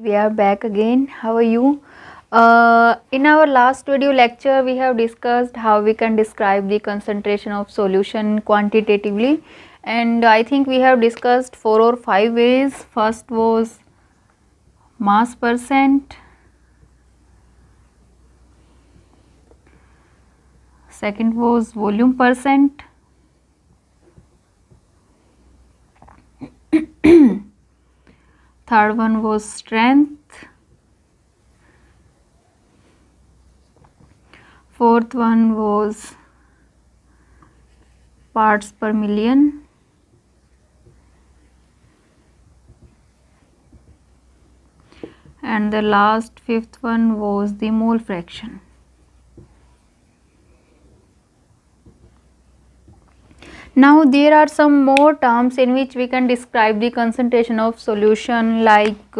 We are back again. How are you? In our last video lecture, we have discussed how we can describe the concentration of solution quantitatively, and I think we have discussed 4 or 5 ways. First was mass percent, second was volume percent, third one was strength, fourth one was parts per million, and the last fifth one was the mole fraction. Now there are some more terms in which we can describe the concentration of solution, like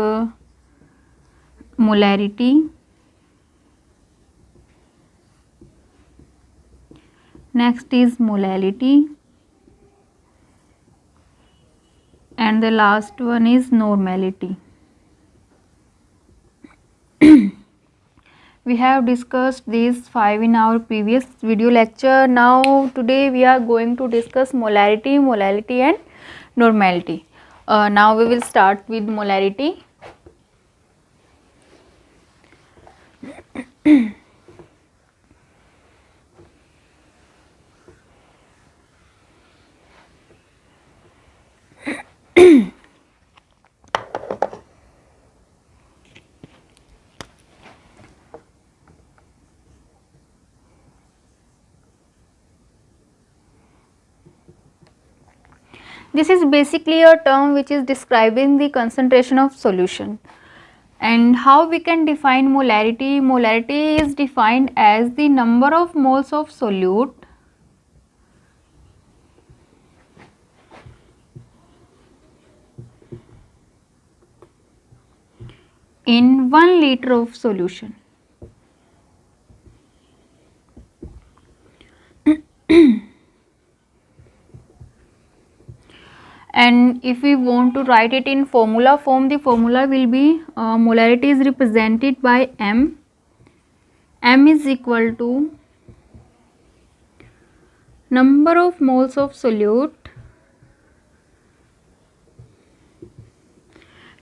molarity, next is molality, and the last one is normality. We have discussed these 5 in our previous video lecture. Now today we are going to discuss molarity, molality and normality. Now we will start with molarity. This is basically a term which is describing the concentration of solution. And how we can define molarity? Molarity is defined as the number of moles of solute in 1 liter of solution. And if we want to write it in formula form, the formula will be molarity is represented by M. M is equal to number of moles of solute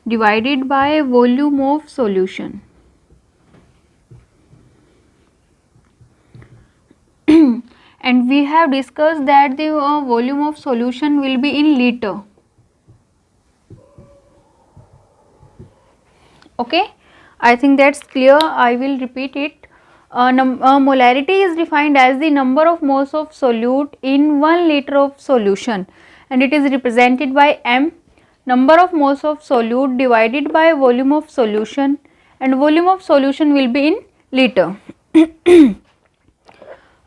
divided by volume of solution. And we have discussed that the volume of solution will be in liter. Okay, I think that's clear. I will repeat it. Molarity is defined as the number of moles of solute in 1 liter of solution, and it is represented by M, number of moles of solute divided by volume of solution, and volume of solution will be in liter.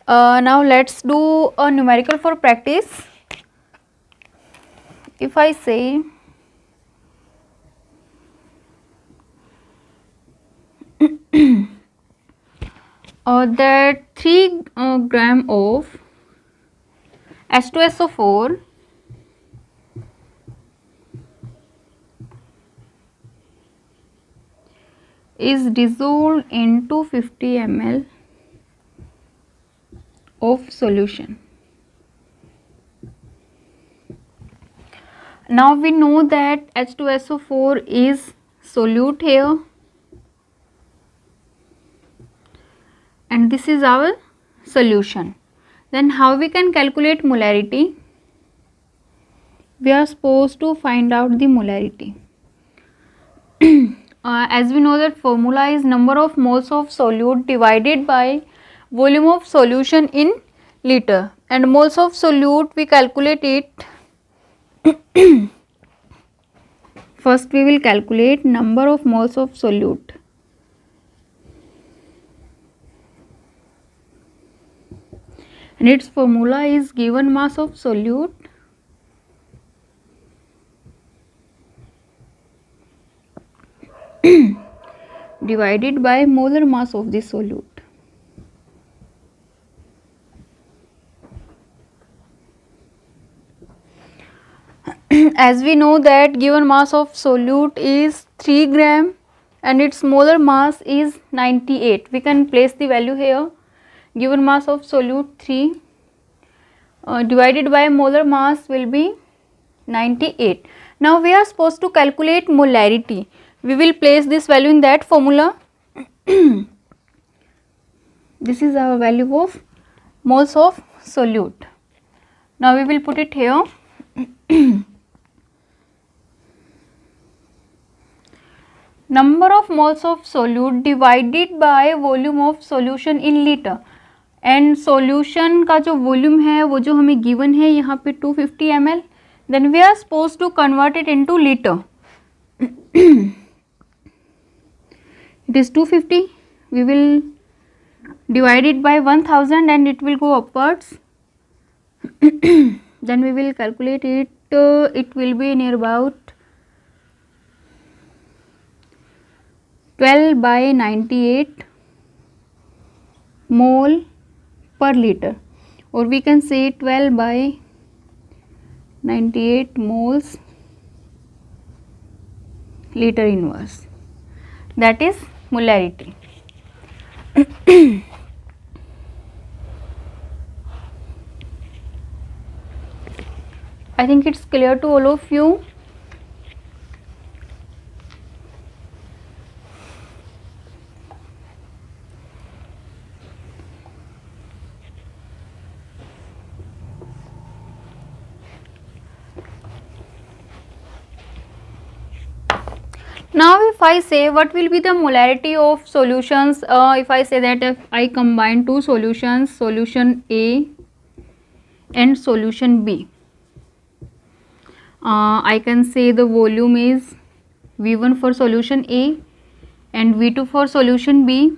Now let's do a numerical for practice. If I say that 3 gram of H2SO4 is dissolved into 50 ml of solution. Now we know that H2SO4 is solute here, and this is our solution. Then how we can calculate molarity? We are supposed to find out the molarity. As we know that formula is number of moles of solute divided by volume of solution in liter, and moles of solute we calculate it. First we will calculate number of moles of solute. And its formula is given mass of solute divided by molar mass of the solute. As we know that given mass of solute is 3 gram, and its molar mass is 98. We can place the value here. Given mass of solute 3 divided by molar mass will be 98. Now we are supposed to calculate molarity. We will place this value in that formula. This is our value of moles of solute. Now we will put it here. Number of moles of solute divided by volume of solution in liter. And solution का जो volume है वो जो हमें given है यहाँ पे 250 ml. Then we are suppose to convert it into litre. It is 250. वी विल divide it by 1000 and it will go upwards. Then we will calculate it. It will be near about 12 by 98 mole per liter, or we can say 12 by 98 moles liter inverse. That is molarity. I think it's clear to all of you. Now if I say what will be the molarity of solutions, if I say that if I combine two solutions, solution A and solution B, I can say the volume is V1 for solution A and V2 for solution B.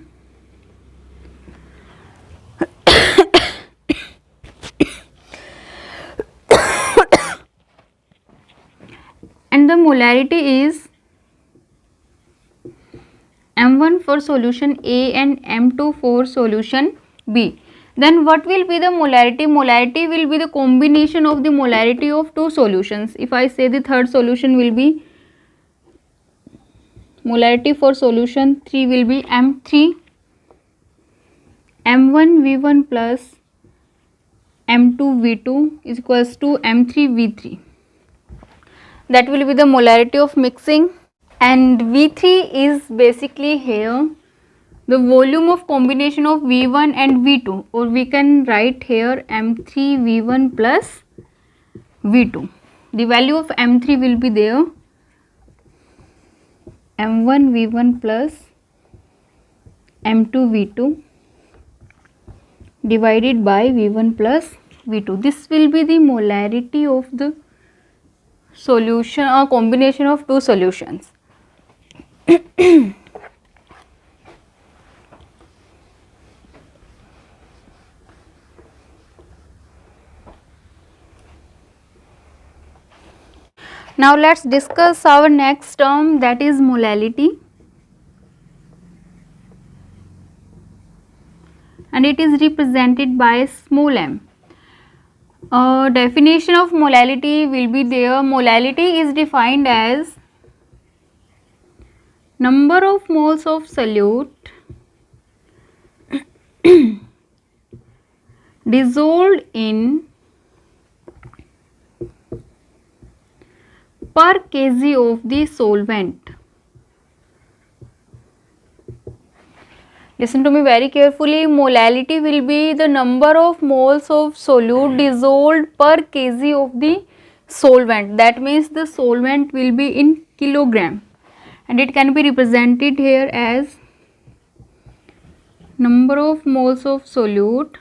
And the molarity is M1 for solution A and M2 for solution B. Then what will be the molarity? Molarity will be the combination of the molarity of two solutions. If I say the third solution will be, molarity for solution 3 will be M3, M1 V1 plus M2 V2 is equals to M3 V3. That will be the molarity of mixing. And V3 is basically here the volume of combination of V1 and V2, or we can write here M3 V1 plus V2. The value of M3 will be there, M1 V1 plus M2 V2 divided by V1 plus V2. This will be the molarity of the solution or combination of two solutions. Now let's discuss our next term, that is molality, and it is represented by small m. Definition of molality will be there. Molality is defined as number of moles of solute dissolved in per kg of the solvent. Listen to me very carefully. Molality will be the number of moles of solute dissolved per kg of the solvent. That means the solvent will be in kilogram, and it can be represented here as number of moles of solute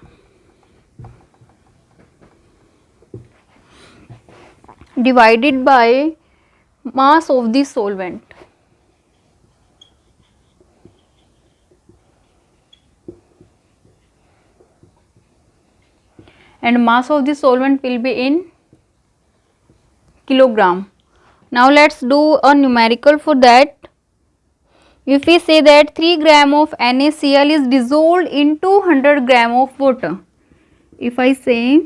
divided by mass of the solvent. And mass of the solvent will be in kilogram. Now let's do a numerical for that. If we say that 3 gram of NaCl is dissolved in 200 gram of water, if I say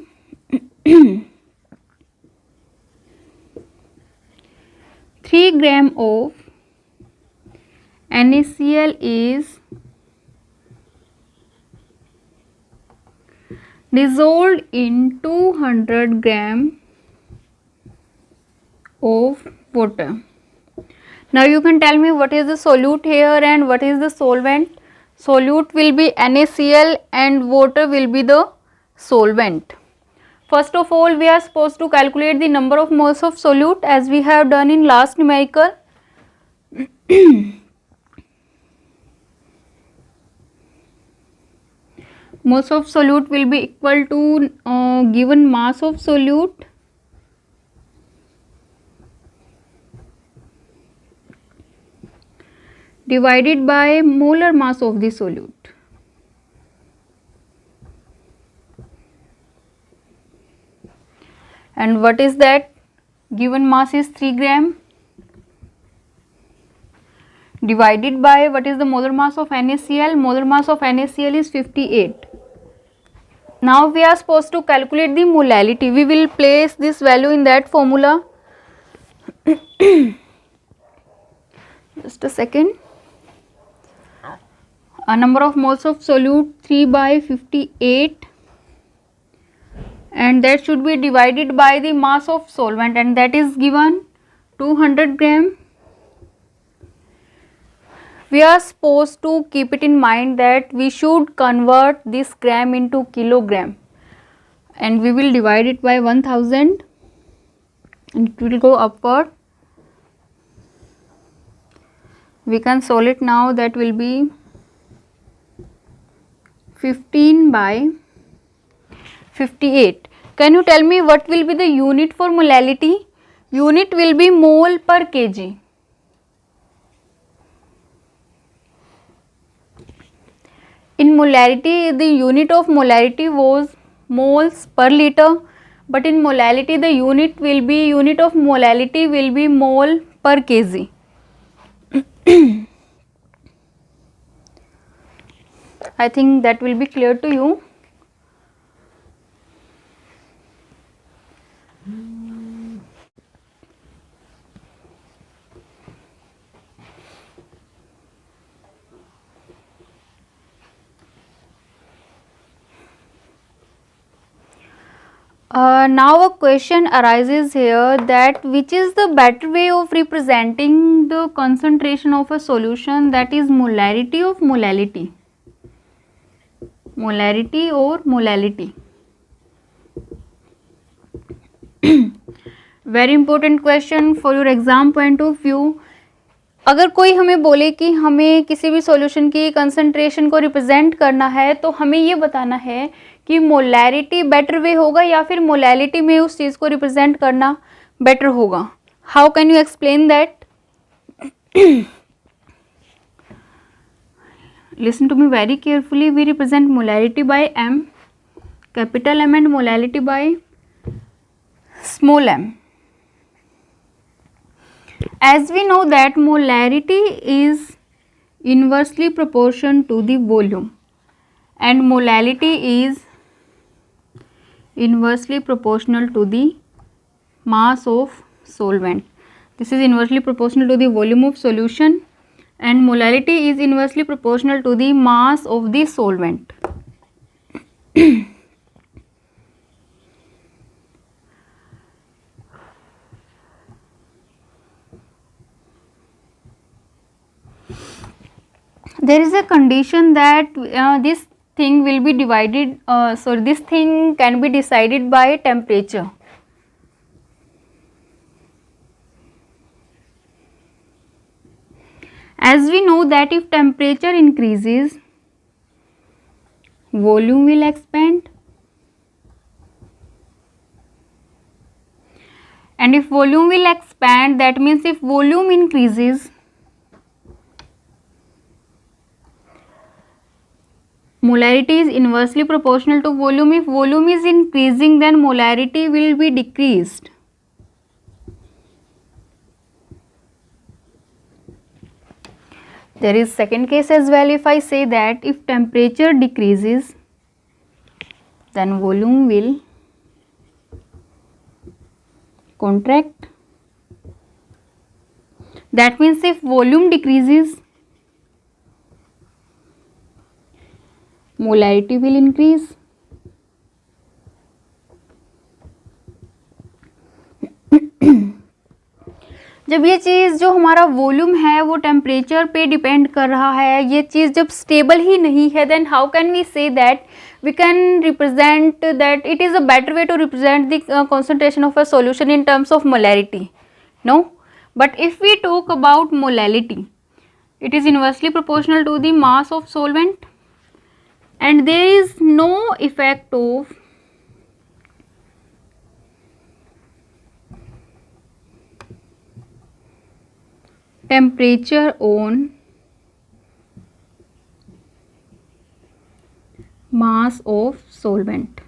3 gram of NaCl is dissolved in 200 gram of water. Now you can tell me what is the solute here and what is the solvent. Solute will be NaCl and water will be the solvent. First of all, we are supposed to calculate the number of moles of solute as we have done in last numerical. Moles of solute will be equal to given mass of solute divided by molar mass of the solute. And what is that? Given mass is 3 gram divided by what is the molar mass of NaCl? Molar mass of NaCl is 58. Now we are supposed to calculate the molality. We will place this value in that formula. Just a second. A number of moles of solute 3 by 58, and that should be divided by the mass of solvent, and that is given 200 gram. We are supposed to keep it in mind that we should convert this gram into kilogram, and we will divide it by 1000 and it will go upward. We can solve it now. That will be 15 by 58. Can you tell me what will be the unit for molality? Unit will be mole per kg. In molarity, the unit of molarity was moles per liter, but in molality the unit of molality will be mole per kg. I think that will be clear to you. Now a question arises here that which is the better way of representing the concentration of a solution, that is molarity of molality. Molarity or molality. Very important question for your exam point of view. अगर कोई हमें बोले कि हमें किसी भी solution की concentration को रिप्रेजेंट करना है तो हमें ये बताना है कि मोलैरिटी बेटर वे होगा या फिर मोलैलिटी में उस चीज़ को रिप्रेजेंट करना बेटर होगा. How can you explain that? Listen to me very carefully. We represent molarity by m, capital M, and molality by small m. As we know that molarity is inversely proportional to the volume and molality is inversely proportional to the mass of solvent. This is inversely proportional to the volume of solution and molality is inversely proportional to the mass of the solvent. There is a condition that this thing will be divided, this thing can be decided by temperature. As we know that if temperature increases, volume will expand, and if volume will expand, that means if volume increases, molarity is inversely proportional to volume. If volume is increasing, then molarity will be decreased. There is second case as well. If I say that if temperature decreases, then volume will contract. That means if volume decreases, molarity will increase. जब ये चीज़ जो हमारा volume है वो temperature पे depend कर रहा है, ये चीज़ जब स्टेबल ही नहीं है, then how can we say that we can represent that it is a better way to represent the concentration of a solution in terms of molarity? No. But if we talk about molality, it is inversely proportional to the mass of solvent, and there is no effect of temperature on mass of solvent.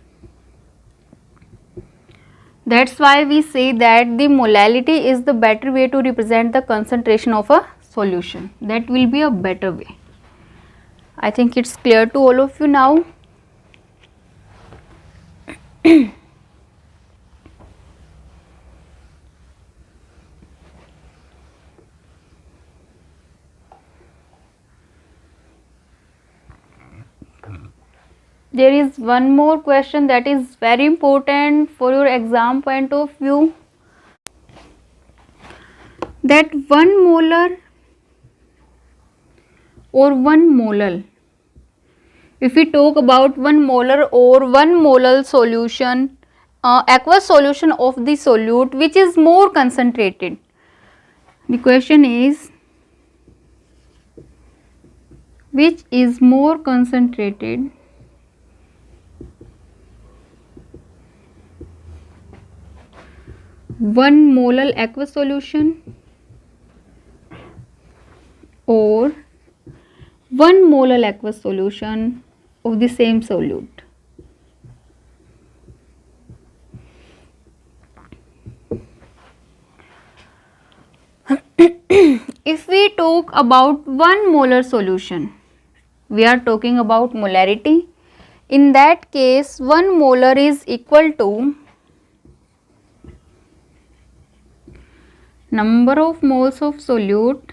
That's why we say that the molality is the better way to represent the concentration of a solution. That will be a better way. I think it's clear to all of you now. There is one more question that is very important for your exam point of view, that 1 molar or 1 molal. If we talk about 1 molar or 1 molal solution, aqueous solution of the solute, which is more concentrated. The question is, which is more concentrated? 1 molar aqueous solution or 1 molar aqueous solution of the same solute? If we talk about 1 molar solution, we are talking about molarity. In that case, 1 molar is equal to number of moles of solute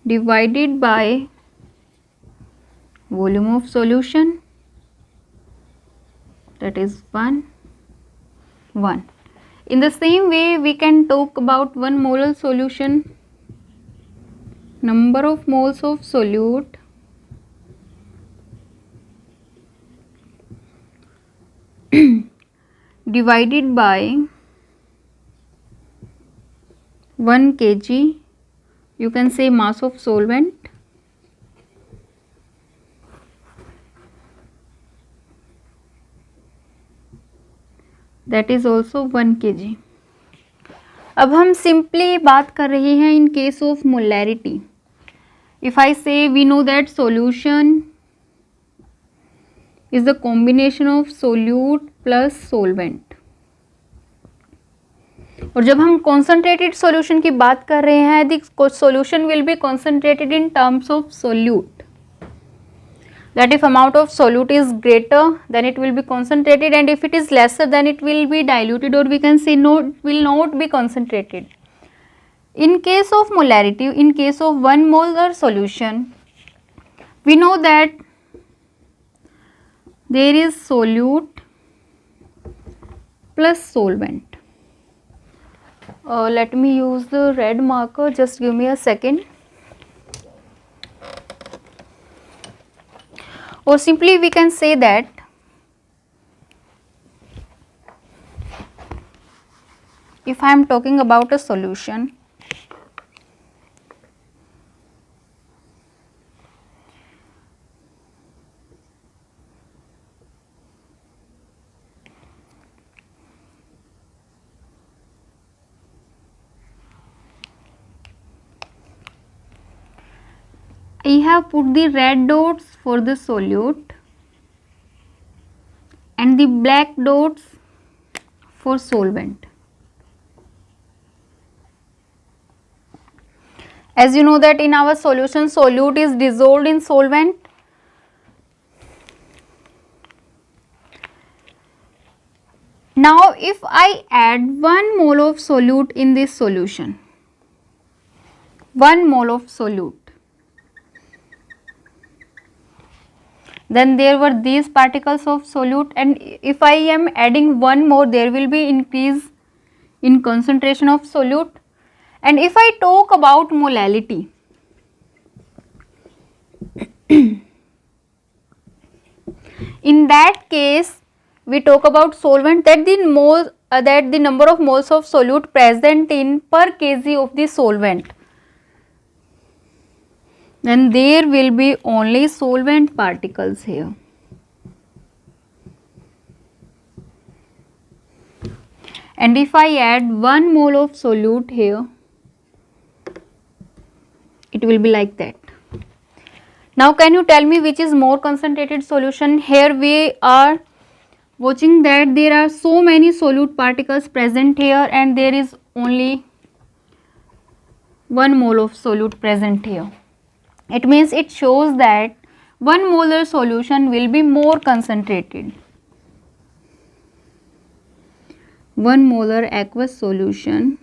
divided by volume of solution, that is 1. In the same way, we can talk about 1 molar solution, number of moles of solute divided by 1 kg, you can say mass of solvent, that is also 1 kg. अब हम simply बात कर रहे हैं in case of molarity. If I say we know that solution is the combination of solute plus solvent, और जब हम concentrated solution की बात कर रहे हैं, the solution will be concentrated in terms of solute. That if amount of solute is greater, then it will be concentrated, and if it is lesser, then it will be diluted, or we can say no, it will not be concentrated. In case of molarity, in case of 1 molar solution, we know that there is solute plus solvent. Let me use the red marker, just give me a second. Or simply we can say that if I am talking about a solution, I have put the red dots for the solute and the black dots for solvent. As you know that in our solution, solute is dissolved in solvent. Now if I add 1 mole of solute in this solution, 1 mole of solute, then there were these particles of solute, and if I am adding one more, there will be increase in concentration of solute. And if I talk about molality, in that case we talk about solvent, that the number of moles of solute present in per kg of the solvent, then there will be only solvent particles here. And if I add 1 mole of solute here, it will be like that. Now can you tell me which is more concentrated solution? Here we are watching that there are so many solute particles present here, and there is only 1 mole of solute present here. It means it shows that 1 molar solution will be more concentrated. 1 molar aqueous solution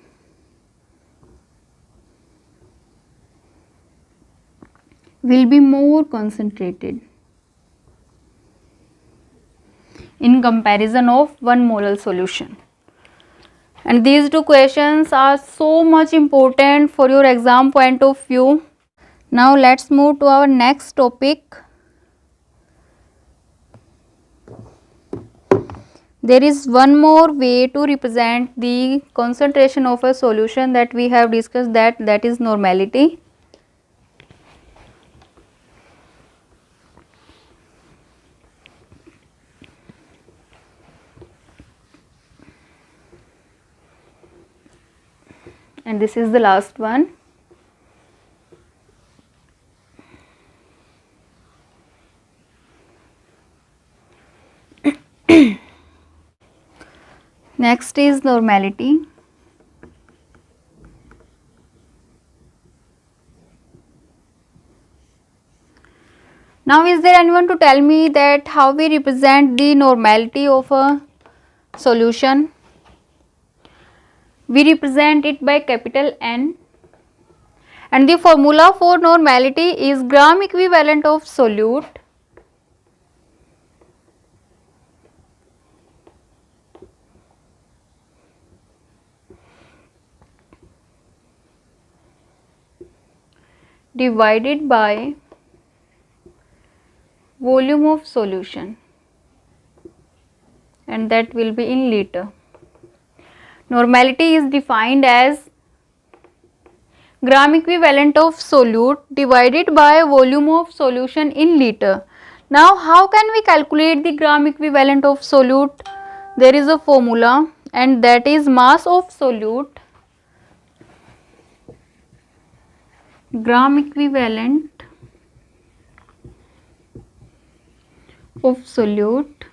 will be more concentrated in comparison of 1 molar solution. And these two questions are so much important for your exam point of view. Now let's move to our next topic. There is one more way to represent the concentration of a solution that we have discussed, that is normality. And this is the last one. Next is normality. Now is there anyone to tell me that how we represent the normality of a solution? We represent it by capital N, and the formula for normality is gram equivalent of solute divided by volume of solution, and that will be in liter. Normality is defined as gram equivalent of solute divided by volume of solution in liter. Now how can we calculate the gram equivalent of solute? There is a formula, and that is mass of solute, gram equivalent of solute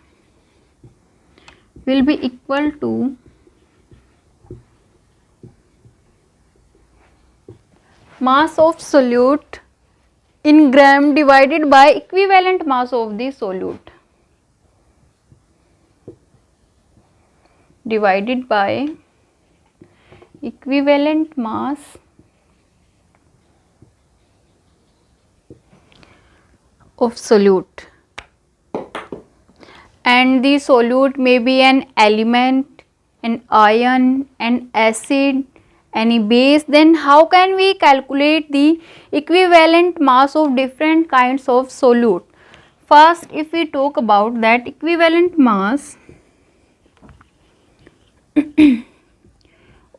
will be equal to mass of solute in gram divided by equivalent mass of the solute divided by equivalent mass of solute. And the solute may be an element, an ion, an acid, any base. Then how can we calculate the equivalent mass of different kinds of solute? First, if we talk about that equivalent mass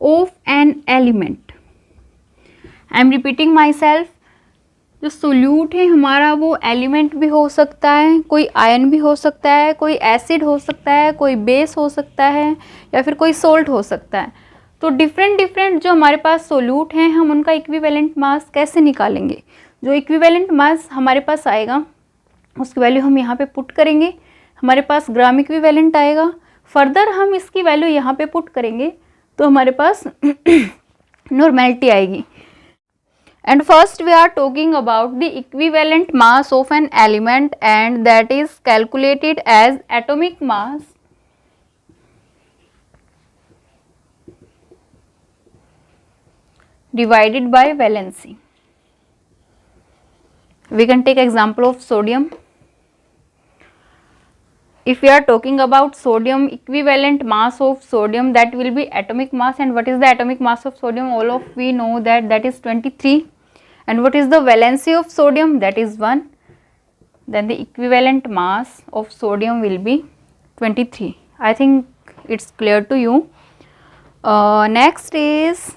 of an element, I am repeating myself, जो solute है हमारा वो element भी हो सकता है, कोई ion भी हो सकता है, कोई एसिड हो सकता है, कोई बेस हो सकता है, या फिर कोई सोल्ट हो सकता है. तो डिफरेंट जो हमारे पास सोल्यूट हैं, हम उनका इक्विवेलेंट मास कैसे निकालेंगे? जो इक्विवेलेंट मास हमारे पास आएगा उसकी वैल्यू हम यहाँ पे पुट करेंगे, हमारे पास ग्राम इक्विवेलेंट आएगा. फर्दर हम इसकी वैल्यू यहाँ पे पुट करेंगे तो हमारे पास नॉर्मेलिटी आएगी. And first we are talking about the equivalent mass of an element, and that is calculated as atomic mass divided by valency. We can take example of sodium. if we are talking about sodium, equivalent mass of sodium, that will be atomic mass. And what is the atomic mass of sodium? All of we know that is 23. And what is the valency of sodium? That is 1. Then the equivalent mass of sodium will be 23. I think it's clear to you. Next is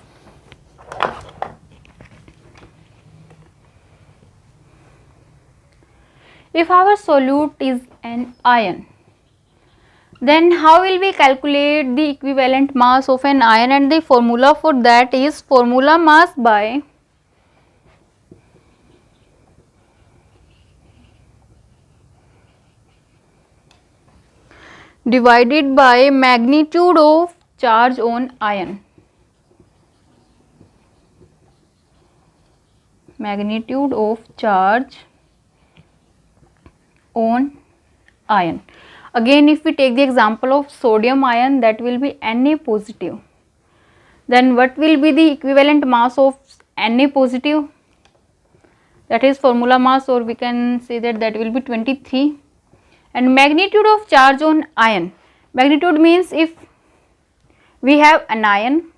if our solute is an ion, then how will we calculate the equivalent mass of an ion? And the formula for that is formula mass by divided by magnitude of charge on ion. Magnitude of charge on ion. Again, if we take the example of sodium ion, that will be Na positive. Then what will be the equivalent mass of Na positive? That is formula mass, or we can say that will be 23. And magnitude of charge on ion. Magnitude means if we have an ion,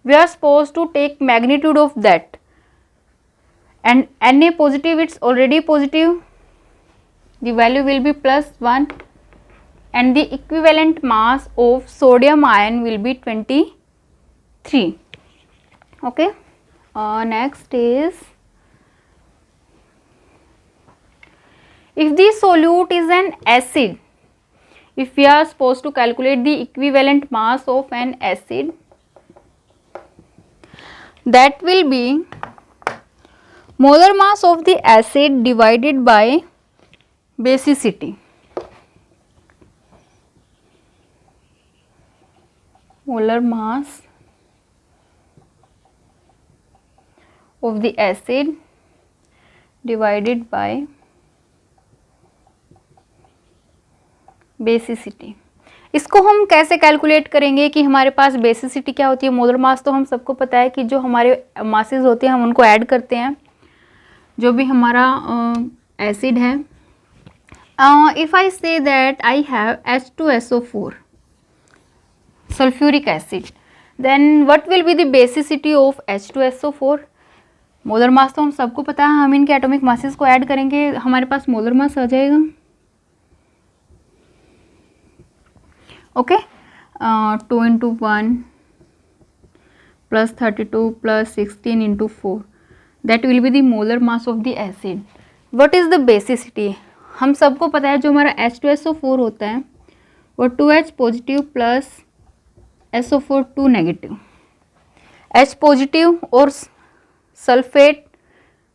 we are supposed to take magnitude of that. And Na positive, it's already positive. The value will be +1. And the equivalent mass of sodium ion will be 23. Okay. Next is, if the solute is an acid, if we are supposed to calculate the equivalent mass of an acid, that will be molar mass of the acid divided by basicity. Molar mass of the acid divided by basicity. इसको हम कैसे calculate करेंगे कि हमारे पास basicity क्या होती है? Molar mass तो हम सबको पता है कि जो हमारे मासेस होते हैं हम उनको ऐड करते हैं, जो भी हमारा एसिड है. If I say that I have H2SO4 sulphuric acid, then what will be the basicity of H2SO4? Molar mass तो हम सबको पता है, हम इनके एटॉमिक मासेस को ऐड करेंगे, हमारे पास मोलर मास आ जाएगा. Okay, 2 into 1 plus 32 plus 16 into 4, that will be the molar mass of the acid. What is the basicity? हम सबको पता है जो हमारा H2SO4 होता है वो 2H positive plus SO4 2 negative. H positive और सल्फेट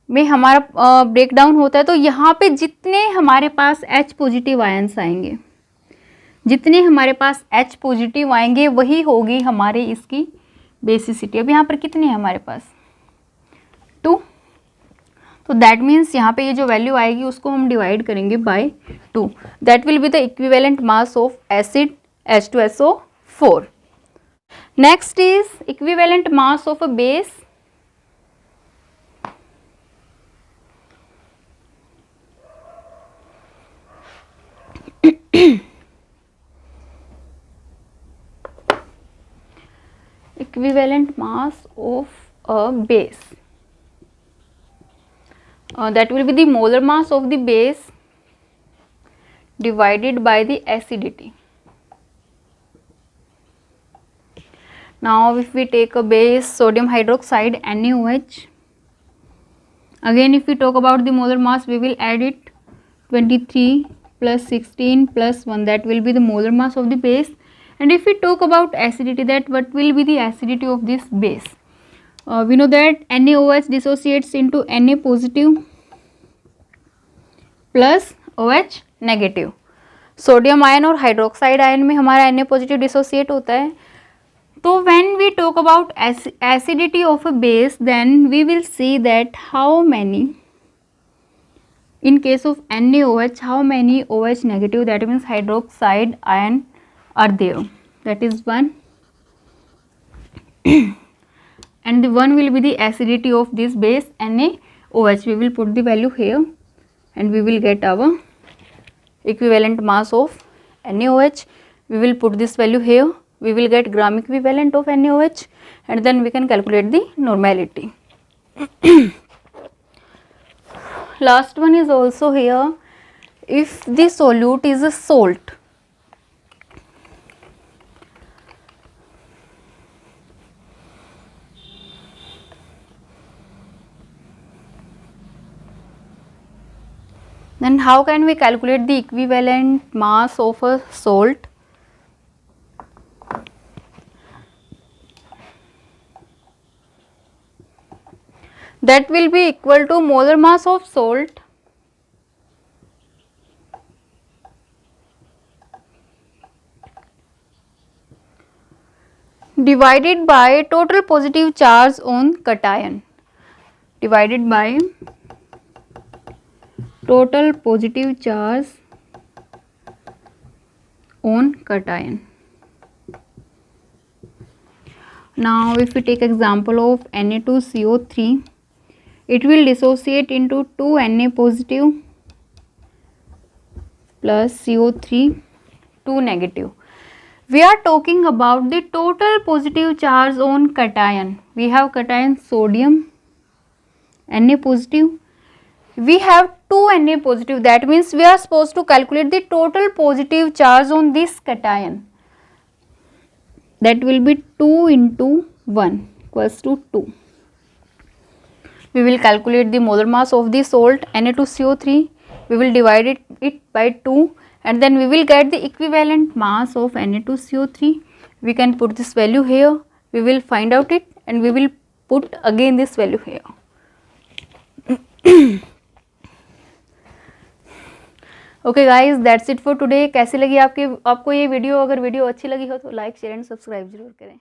में हमारा ब्रेकडाउन होता है, तो यहाँ पे जितने हमारे पास H पॉजिटिव आयंस आएंगे, जितने हमारे पास H पॉजिटिव आएंगे वही होगी हमारे इसकी बेसिसिटी. अब यहाँ पर कितने हैं हमारे पास? 2. तो दैट मीन्स यहाँ पे ये जो वैल्यू आएगी उसको हम डिवाइड करेंगे by 2. That will be the equivalent mass of acid H2SO4. Next is equivalent mass of a base. Equivalent mass of a base, that will be the molar mass of the base divided by the acidity. Now if we take a base sodium hydroxide NaOH, again if we talk about the molar mass, we will add it 23 plus 16 plus 1, that will be the molar mass of the base. And if we talk about acidity, that what will be the acidity of this base? We know that NaOH dissociates into Na positive plus OH negative. Sodium ion और hydroxide ion में हमारा Na positive dissociate होता है. तो when we talk about acidity of a base, then we will see that how many, in case of NaOH, how many OH negative, that means hydroxide ion are there. That is 1. And the 1 will be the acidity of this base NaOH. We will put the value here and we will get our equivalent mass of NaOH. We will put this value here. We will get gram equivalent of NaOH, and then we can calculate the normality. Last one is also here. If the solute is a salt, then how can we calculate the equivalent mass of a salt? That will be equal to molar mass of salt divided by total positive charge on cation, divided by total positive charge on cation. Now if we take example of Na2CO3, it will dissociate into 2 Na positive plus CO3 2 negative. We are talking about the total positive charge on cation. We have cation sodium, Na positive. We have 2 Na positive. That means we are supposed to calculate the total positive charge on this cation. That will be 2 into 1 equals to 2. We will calculate the molar mass of the salt Na2CO3. We will divide it by 2, and then we will get the equivalent mass of Na2CO3. We can put this value here. We will find out it, and we will put again this value here. Okay guys, that's it for today. कैसी लगी आपको ये video? अगर video अच्छी लगी हो तो like share and subscribe जरूर करें.